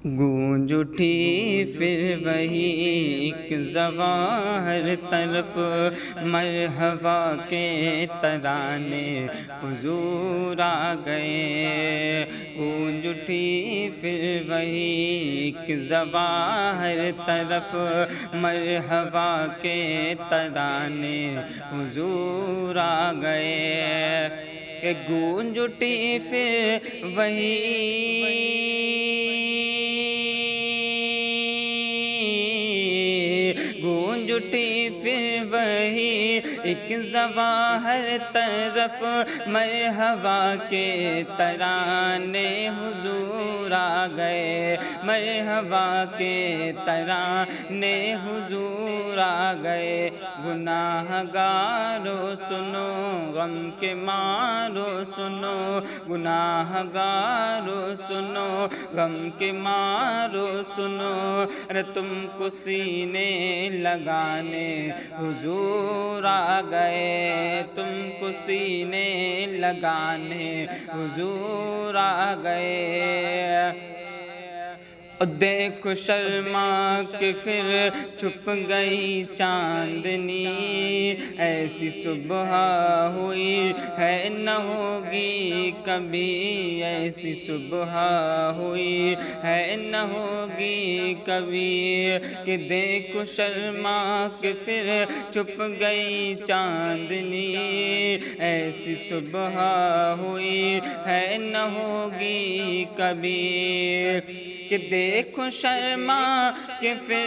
گونج اٹھی پھر وہی ایک زباں ہر طرف، مرحبا کے ترانے حضور آ گئے۔ گونج اٹھی پھر وہی ایک زباں ہر طرف، مرحبا کے ترانے حضور آ گئے۔ کہ گونج اٹھی پھر وہی گونج اٹھی پھر وہی ایک زباں ہر طرف، مرحبا کے ترانے حضور آ گئے، مرحبا کے ترانے حضور آ گئے۔ گناہ گارو سنو غم کے مارو سنو، گناہ گارو سنو غم کے مارو سنو، ارے تم کو سینے لگانے حضور آ گئے، تم کو سینے لگانے حضور آ گئے۔ دیکھو شرما کے پھر چھپ گئی چاندنی، ایسی صبح ہوئی ہے نہ ہوگی کبھی، ایسی صبح ہوئی ہے نہ ہوگی کبھی۔ کہ دیکھو شرما کے پھر چھپ گئی چاندنی، ایسی صبح ہوئی ہے نہ ہوگی کبھی۔ کہ دیکھو شرما کے پھر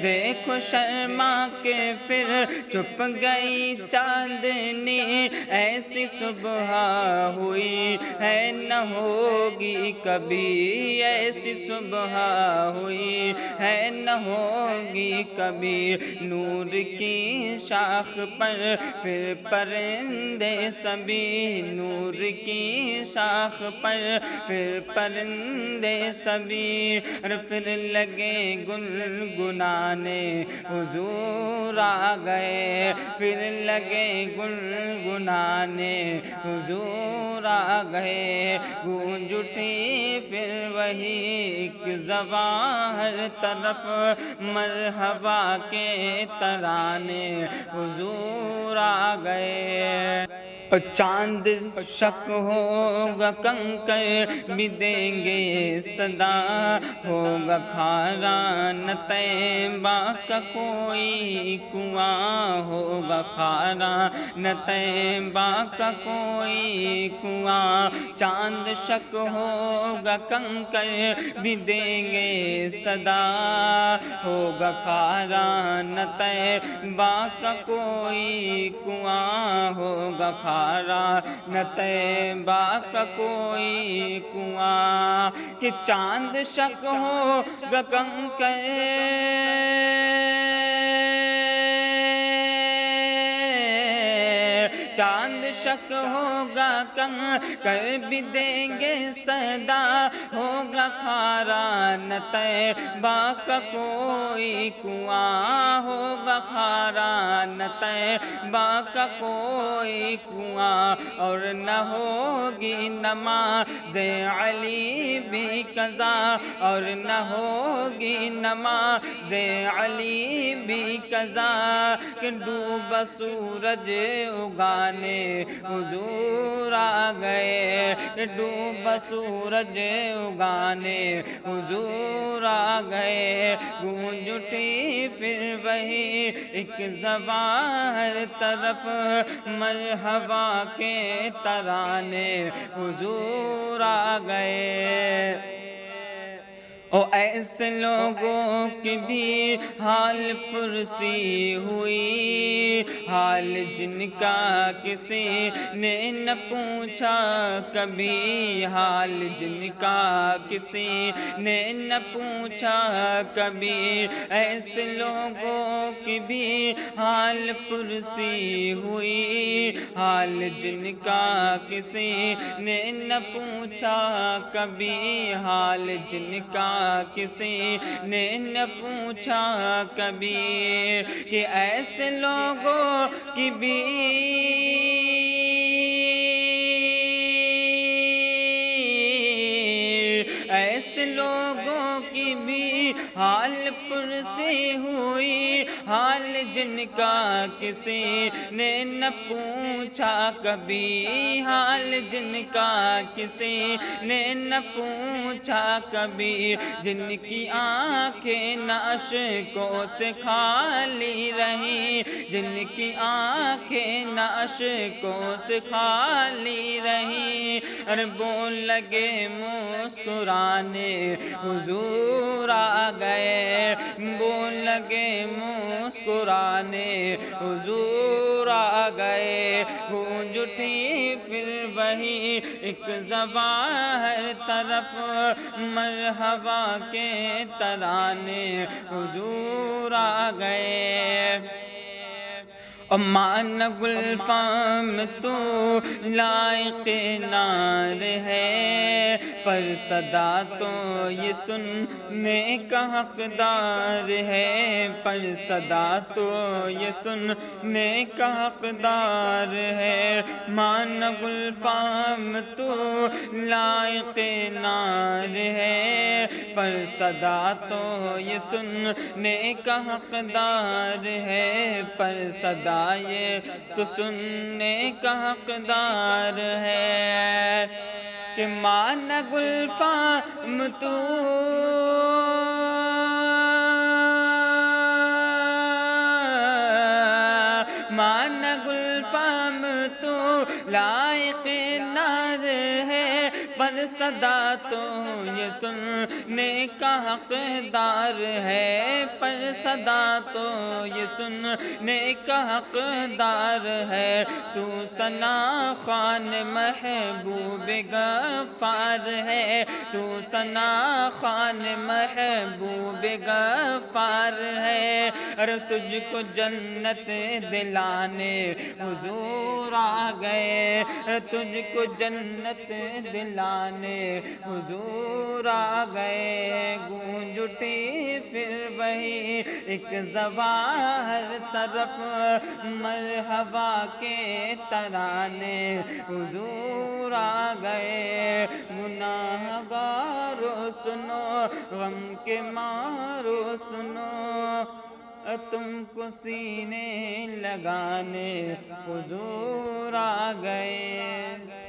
دیکھو شرما کے پھر چھپ گئی چاندنی، ایسی صبح ہوئی ہے نہ ہوگی کبھی، ایسی صبح ہوئی ہے نہ ہوگی کبھی۔ نور کی شاخ پر پھر پرندے سبھی، نور کی شاخ پر پھر پرندے سبھی، اور پھر لگے گنگنانے حضور آ گئے، پھر لگے گنگنانے حضور آ گئے۔ گونج اٹھی پھر وہی ایک زباں ہر طرف، مرحبا کے ترانے حضور آ گئے۔ اور چاند شک ہوگا کنکر بھی دیں گے صدا، ہوگا کھارا نہ طیبہ کا کوئی کنواں، ہوگا کھارا نہ طیبہ کا کوئی کنواں۔ چاند شک ہوگا کنکر بھی دیں گے صدا، ہوگا کھارا نہ طیبہ کا کوئی کنواں، ہوگا کھارا نہ طیبہ کا کوئی کنواں۔ کہ چاند شک ہوگا کنکر چاند شک ہوگا کنکر بھی دیں گے صدا، ہوگا کھارا نہ طیبہ کا کوئی کنواں، ہوگا کھارا نہ طیبہ کا کوئی کنواں۔ اور نہ ہوگی نماز علی بھی قضا، اور نہ ہوگی نماز علی بھی قضا۔ کہ ڈوبا سورج اگانے حضور آ گئے، کہ ڈوبا سورج اگانے حضور آ گئے۔ گونج اٹھی پھر وہی ایک زباں ہر طرف، مرحبا کے ترانے حضور آ گئے۔ او ایسے لوگوں کی بھی حال پرسی ہوئی، حال جن کا کسی نے نہ پوچھا کبھی، حال جن کا کسی نے نہ پوچھا کبھی۔ ایسے لوگوں کی بھی حال پرسی ہوئی، حال جن کا کسی نے نہ پوچھا کبھی، حال جن کا کسی نے نہ پوچھا کبھی۔ کہ ایسے لوگوں کی بھی لوگوں کی بھی حال پرسی ہوئی، حال جن کا کسی نے نہ پوچھا کبھی، حال جن کا کسی نے نہ پوچھا کبھی، جن کی آنکھیں نہ اشکوں سے خالی رہیں، جن کی آنکھیں نہ اشکوں سے خالی رہیں، اربوں لگے مسکرانے حضور آ گئے، وہ لگے مسکرانے حضور آ گئے، گونج اٹھی پھر وہی ایک زبان ہر طرف، مرحبا کے ترانے حضور آ گئے۔ مان گلفام تو لائق نار ہے، پر صدا تو یہ سننے کا حقدار ہے، پر صدا تو یہ سننے کا حقدار ہے۔ مان گلفام تو لائق نار ہے، پر صدا تو یہ سننے کا حقدار ہے، پر صدا یہ تو سننے کا حقدار ہے کہ مان گلفام تو مان گلفام تو لائق نار ہے، پر صدا تو یہ سننے کا حقدار ہے، پر صدا تو یہ سننے کا حقدار ہے۔ تو ثنا خوان محبوب غفار ہے، تو ثنا خوان محبوب غفار ہے، اور تجھ کو جنت دلانے حضور آ گئے، تجھ کو جنت دلانے حضور آ گئے، گونج اٹھی پھر وہی ایک زبان ہر طرف، مرحبا کے ترانے حضور آ گئے۔ گناہ گارو سنو، غم کے مارو سنو، تم کو سینے لگانے حضور آ گئے۔